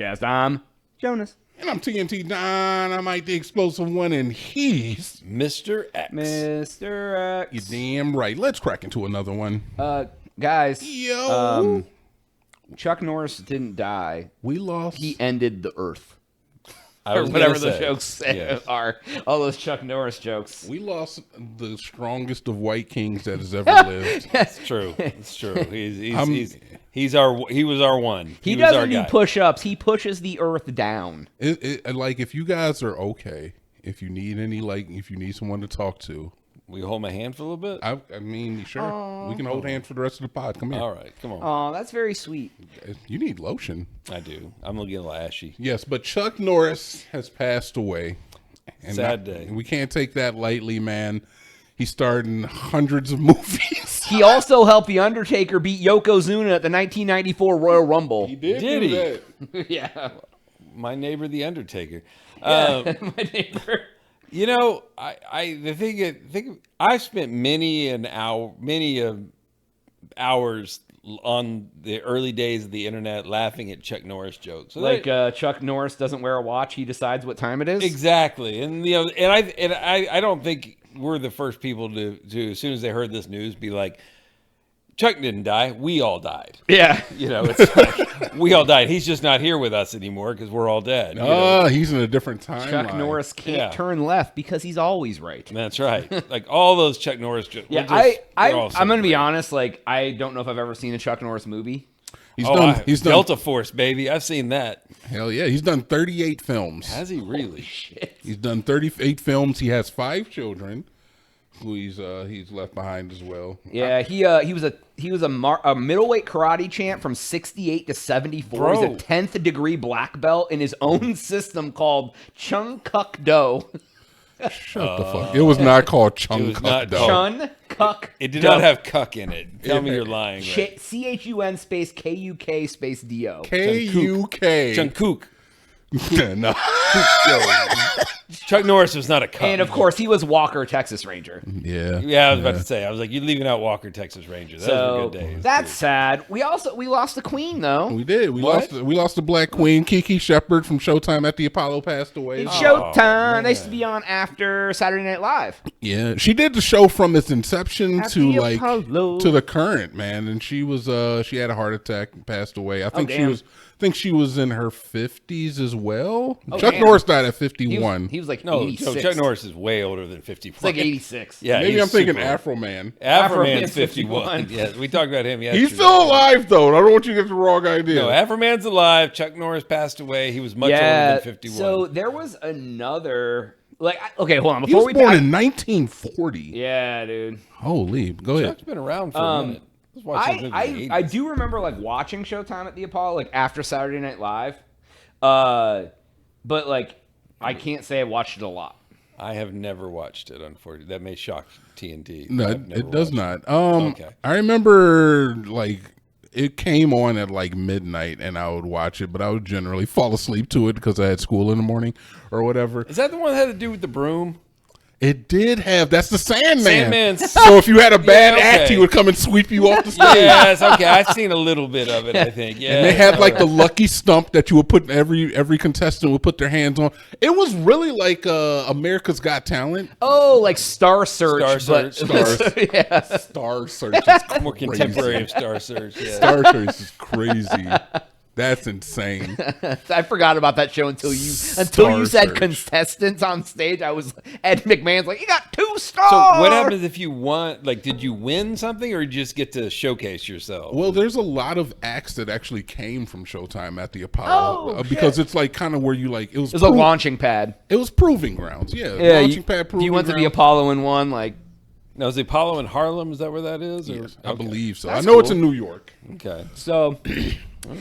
podcast. I'm Jonas. And I'm TNT Dynamite, the explosive one, and he's Mr. X. Mr. X. You damn right. Let's crack into another one. Guys. Yo. Chuck Norris didn't die. We lost. He ended the earth. Or whatever the jokes are. All those Chuck Norris jokes. We lost the strongest of white kings that has ever lived. It's true. It's true. He was our one. He doesn't do push-ups. He pushes the earth down. Like, if you guys are okay, if you need if you need someone to talk to. Will you hold my hand for a little bit? I mean, sure. We can hold hands for the rest of the pod. Come here. All right, come on. Oh, that's very sweet. You need lotion. I do. I'm looking a little ashy. Yes, but Chuck Norris has passed away. And Sad day. We can't take that lightly, man. He starred in hundreds of movies. He also helped The Undertaker beat Yokozuna at the 1994 Royal Rumble. He did Did do he? that. Yeah. My neighbor, the Undertaker. My neighbor. You know, I spent many hours on the early days of the internet laughing at Chuck Norris jokes. So Chuck Norris doesn't wear a watch; he decides what time it is. Exactly, and I don't think we're the first people to as soon as they heard this news be like, Chuck didn't die. We all died. Yeah. It's like, we all died. He's just not here with us anymore because we're all dead. He's in a different timeline. Chuck Norris can't turn left because he's always right. That's right. Like all those Chuck Norris jokes. Yeah, I'm going to be honest. Like, I don't know if I've ever seen a Chuck Norris movie. He's done Delta Force, baby. I've seen that. Hell yeah. He's done 38 films. Has he really? Holy shit. He's done 38 films. He has 5 children who he's left behind as well. Yeah, he was a middleweight karate champ from 68 to 74. Bro. He's a 10th degree black belt in his own system called Chung Kuk Do. Shut the fuck. It was not called Chung Kuk Do. Chun Kuk. It did not have cuck in it. Tell me you're lying. Right? CHUN space KUK space DO. KUK. Chunkook. No. Chuck Norris was not a cuck. And of course, he was Walker, Texas Ranger. Yeah. I was about to say. I was like, you're leaving out Walker, Texas Ranger. Those were good days. That's sad. We lost the Queen though. We did. We lost the Black Queen. Kiki Shepard from Showtime at the Apollo passed away. It's Showtime. They used to be on after Saturday Night Live. Yeah, she did the show from its inception At to the Apollo. to the current, man. And she was she had a heart attack and passed away. I think she was in her 50s as well. Chuck Norris died at 51. He was like No, 86. Chuck Norris is way older than 51. It's like 86. Yeah, maybe he's I'm thinking super Afro Man. Afro Man's Man's 51. Yes, we talked about him yesterday. He's still alive though. I don't want you to get the wrong idea. No, Afro Man's alive. Chuck Norris passed away. He was much older than 51. So there was another. Okay, hold on. He was born in 1940. Yeah, dude. Holy, go ahead. Chuck's been around for a minute. I do remember watching Showtime at the Apollo after Saturday Night Live, but I can't say I watched it a lot. I have never watched it. Unfortunately, that may shock TNT. No, it does not. Okay. I remember it came on at midnight, and I would watch it, but I would generally fall asleep to it because I had school in the morning or whatever. Is that the one that had to do with the broom? It did have. That's the Sandman. Sandman. So if you had a bad act, okay. he would come and sweep you off the stage. Yes, okay. I've seen a little bit of it, I think. Yeah. And they had the lucky stump that you would put every contestant would put their hands on. It was really like America's Got Talent. Oh, like Star Search. Star Search. Yeah. Star Search is More crazy. contemporary of Star Search. Yeah. Star Search is crazy. That's insane. I forgot about that show until you said Search. contestants on stage. I was Ed McMahon's like, you got 2 stars. So what happens if you won? Did you win something, or did you just get to showcase yourself? Well, there's a lot of acts that actually came from Showtime at the Apollo because it's kind of where you it was a launching pad. It was proving grounds. Yeah, launching pad. Proving you went to the grounds. Apollo and won Now, is the Apollo in Harlem? Is that where that is? Yes, I Okay. believe so. That's I know it's cool. in New York. Okay. So.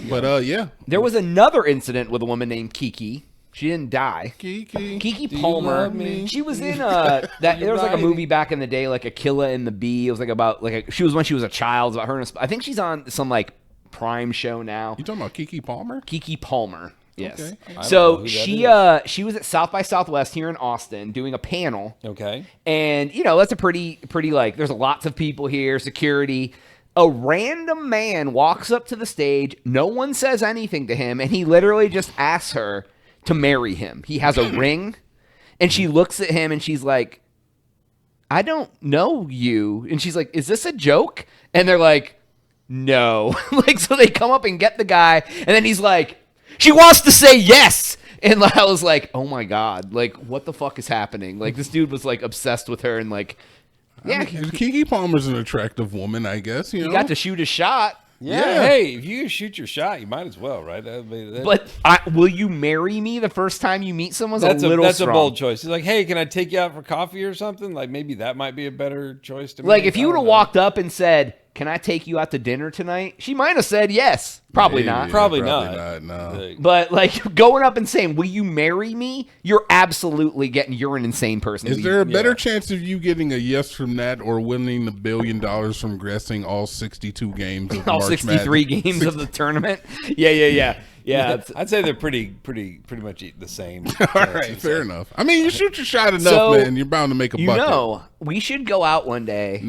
But yeah, There was another incident with a woman named Kiki. She didn't die. Kiki Palmer. love me? She was in there was a movie back in the day, like Aquila and the Bee. It was about she was when she was a child. It was about her. I think she's on some Prime show now. You talking about Kiki Palmer? Kiki Palmer. Yes. Okay. So she was at South by Southwest here in Austin doing a panel. Okay. And that's a pretty there's lots of people here, security. a random man walks up to the stage. No one says anything to him, and he literally just asks her to marry him. He has a ring, and she looks at him, and she's like, I don't know you. And she's like, is this a joke? And they're like, no. Like, so they come up and get the guy, and then he's like, she wants to say yes. And I was like, oh my God, like, what the fuck is happening? Like, this dude was like obsessed with her, and like, yeah. I mean, Keke Palmer's an attractive woman, I guess. You know? Got to shoot a shot. Yeah. Hey, if you shoot your shot, you might as well, right? But will you marry me the first time you meet someone? That's a bold choice. He's like, hey, can I take you out for coffee or something? Like, maybe that might be a better choice to make. Like, if you would have walked up and said, can I take you out to dinner tonight? She might have said yes. Probably not. Probably not. No. But, like, going up and saying, will you marry me? You're absolutely you're an insane person. Is there a better chance of you getting a yes from that or winning $1 billion from guessing all 62 games of all March 63 Madness? games of the tournament? Yeah. I'd say they're pretty much the same. All right, fair enough. I mean, you shoot your shot enough, man, you're bound to make a bucket. You know, we should go out one day.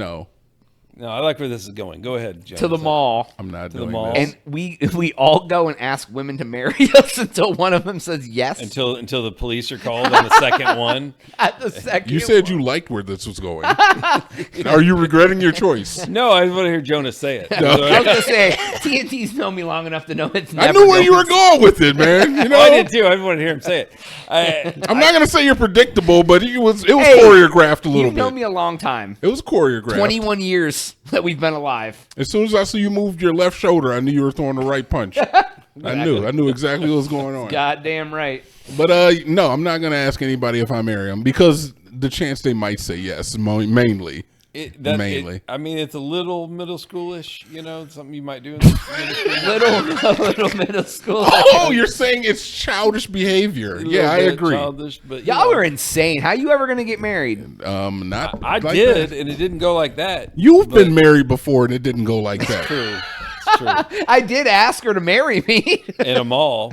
No, I like where this is going. Go ahead, Jones. To the mall. I'm not doing the mall. this. And we all go and ask women to marry us until one of them says yes. Until the police are called on the second one. At the second You said you liked where this was going. Are you regretting your choice? No, I want to hear Jonas say it. No. I was going to say, TNT's known me long enough to know it's never I knew where you were going with it, man. You know? I did too. I just wanted to hear him say it. I'm not going to say you're predictable, but it was choreographed a little bit. You've known me a long time. It was choreographed. 21 years that we've been alive. As soon as I saw you moved your left shoulder, I knew you were throwing the right punch. I knew exactly what was going on. Goddamn right. But no, I'm not going to ask anybody if I marry them because the chance they might say yes, mainly. I mean, it's a little middle schoolish, you know, something you might do in middle school. little middle school. Oh, you're saying it's childish behavior. Yeah, I agree. Childish, but y'all are insane. How you ever going to get married? Not. I like did, that. and it didn't go like that. You've been married before, and it didn't go like that. True. It's true. I did ask her to marry me In a mall.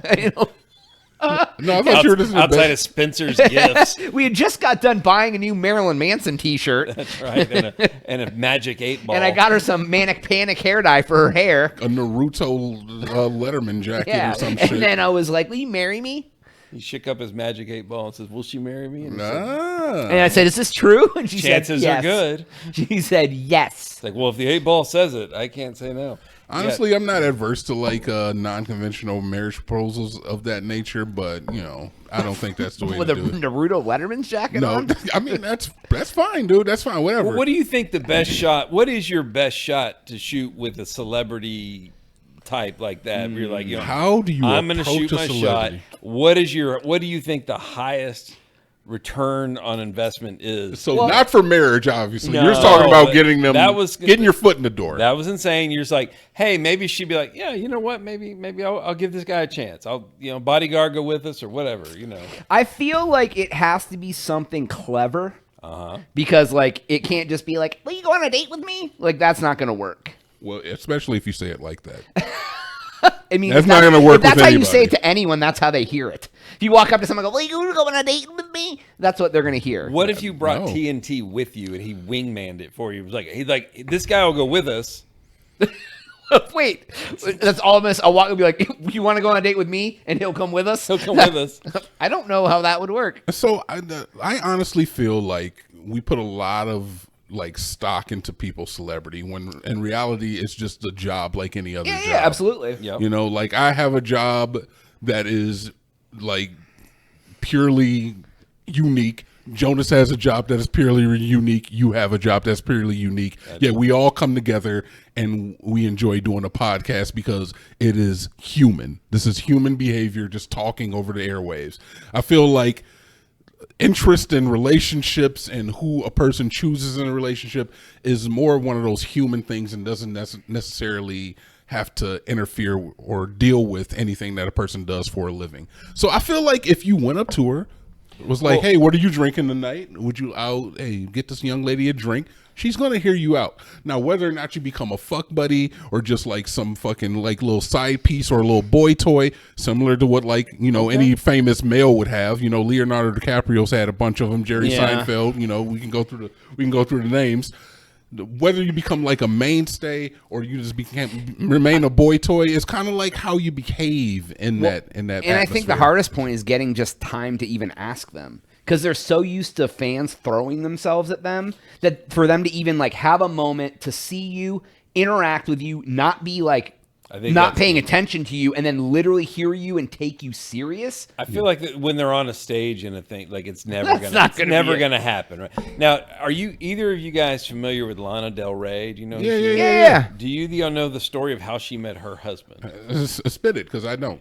No, I thought you were just outside of Spencer's Gifts. We had just got done buying a new Marilyn Manson T-shirt. That's right, and a Magic 8 Ball. And I got her some Manic Panic hair dye for her hair. A Naruto Letterman jacket or some shit. And then I was like, will you marry me? He shook up his Magic 8 Ball and says, will she marry me? And, and I said, is this true? And she chances said, yes. are good. She said, yes. It's like, well, if the 8 Ball says it, I can't say no. Honestly, I'm not adverse to like non-conventional marriage proposals of that nature, but you know, I don't think that's the way with to do it. With a Naruto Letterman's jacket on? No, I mean that's fine, dude. That's fine. Whatever. Well, what do you think the best shot? What is your best shot to shoot with a celebrity type like that? Where you're like, you know, how do you? I'm going to shoot my shot. What do you think the highest return on investment is? So not for marriage, obviously. You're talking about getting them, getting your foot in the door. That was insane. You're just like, hey, maybe she'd be like, yeah, you know what? Maybe I'll give this guy a chance. I'll, bodyguard go with us or whatever, I feel like it has to be something clever. Because like it can't just be like, will you go on a date with me? Like that's not going to work. Well, especially if you say it like that. I mean, that's not going to work. If that's with how anybody. you say it to anyone, that's how they hear it. If you walk up to someone and go, "Will you go on a date with me?" That's what they're going to hear. What if you brought TNT with you and he wingmanned it for you? It was he's like, this guy will go with us. Wait, that's all of us. I'll walk and be like, "You want to go on a date with me?" And he'll come with us. He'll come with us. I don't know how that would work. So I honestly feel like we put a lot of like stock into people's celebrity when in reality it's just a job like any other job. Yeah, absolutely. Yep. You know, like I have a job that is like purely unique. Jonas has a job that is purely unique. You have a job that's purely unique. Yet we all come together and we enjoy doing a podcast because it is human. This is human behavior, just talking over the airwaves. I feel like interest in relationships and who a person chooses in a relationship is more one of those human things and doesn't necessarily have to interfere or deal with anything that a person does for a living. So I feel like if you went up to her, was like, hey, what are you drinking tonight? Would you get this young lady a drink? She's going to hear you out. Now, whether or not you become a fuck buddy or just like some fucking like little side piece or a little boy toy, similar to what any famous male would have. Leonardo DiCaprio's had a bunch of them. Jerry Seinfeld. We can go through the names. whether you become like a mainstay or you just remain a boy toy, it's kind of like how you behave in that. And I think the hardest point is getting just time to even ask them, because they're so used to fans throwing themselves at them that for them to even like have a moment to see you, interact with you, not be like not paying attention to you, and then literally hear you and take you serious. I feel like that when they're on a stage and a thing, like it's never gonna happen. Right now, are you either of you guys familiar with Lana Del Rey? Do you know? Yeah. Do you know the story of how she met her husband? Spit it, because I don't.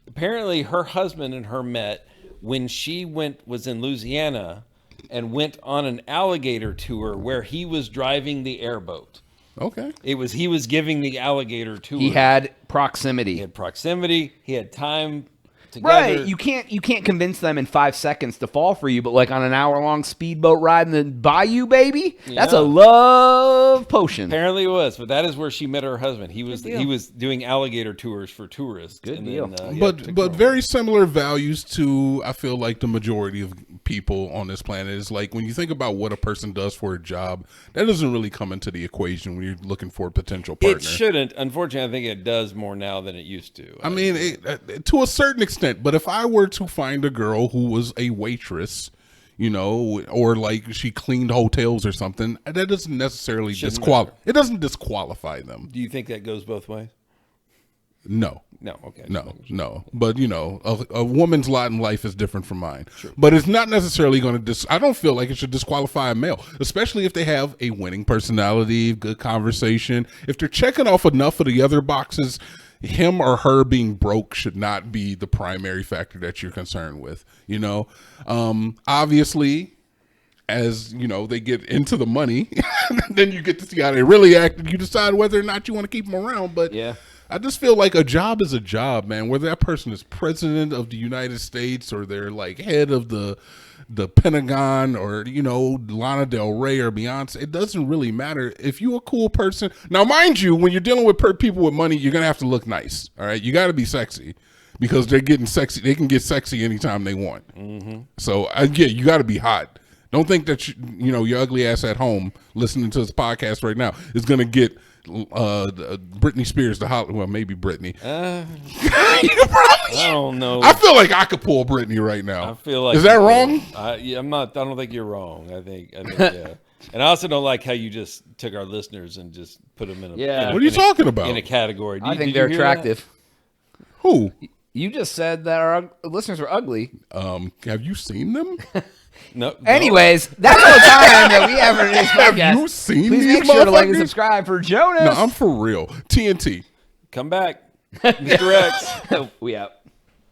Apparently, her husband and her met when she was in Louisiana and went on an alligator tour where he was driving the airboat. Okay. He was giving the alligator tour. He had proximity. He had time together. Right. You can't convince them in 5 seconds to fall for you, but like on an hour-long speedboat ride in the bayou, baby, that's a love potion. Apparently it was, but that is where she met her husband. He was doing alligator tours for tourists. Good deal. But very similar values to, I feel like, the majority of people on this planet. Is like when you think about what a person does for a job, that doesn't really come into the equation when you're looking for a potential partner. It shouldn't. Unfortunately, I think it does more now than it used to. I mean, to a certain extent. But if I were to find a girl who was a waitress, you know, or like she cleaned hotels or something, that doesn't necessarily it doesn't disqualify them. Do you think that goes both ways? No. No, okay. No. But, you know, a woman's lot in life is different from mine. Sure. But it's not necessarily going to I don't feel like it should disqualify a male, especially if they have a winning personality, good conversation. If they're checking off enough of the other boxes, him or her being broke should not be the primary factor that you're concerned with, you know? Obviously, as, you know, they get into the money, then you get to see how they really act, and you decide whether or not you want to keep them around. But yeah. I just feel like a job is a job, man. Whether that person is president of the United States or they're like head of the Pentagon or, you know, Lana Del Rey or Beyonce, it doesn't really matter. If you're a cool person. Now, mind you, when you're dealing with people with money, you're going to have to look nice. All right. You got to be sexy because they're getting sexy. They can get sexy anytime they want. Mm-hmm. So, yeah, you got to be hot. Don't think that, you know, your ugly ass at home listening to this podcast right now is going to get Britney Spears to Hollywood. Well, maybe Britney. I don't know. I feel like I could pull Britney right now. I feel like is that wrong? I'm not. I don't think you're wrong. I think yeah. And I also don't like how you just took our listeners and just put them in a. What are you talking about? In a category. I think they're attractive. Who? You just said that our listeners were ugly. Have you seen them? No. Anyways, that's all the time that we have for today's podcast. Have you seen Please these make sure to like and subscribe for Jonas. No, I'm for real. TNT. Come back, Mr. X. We out.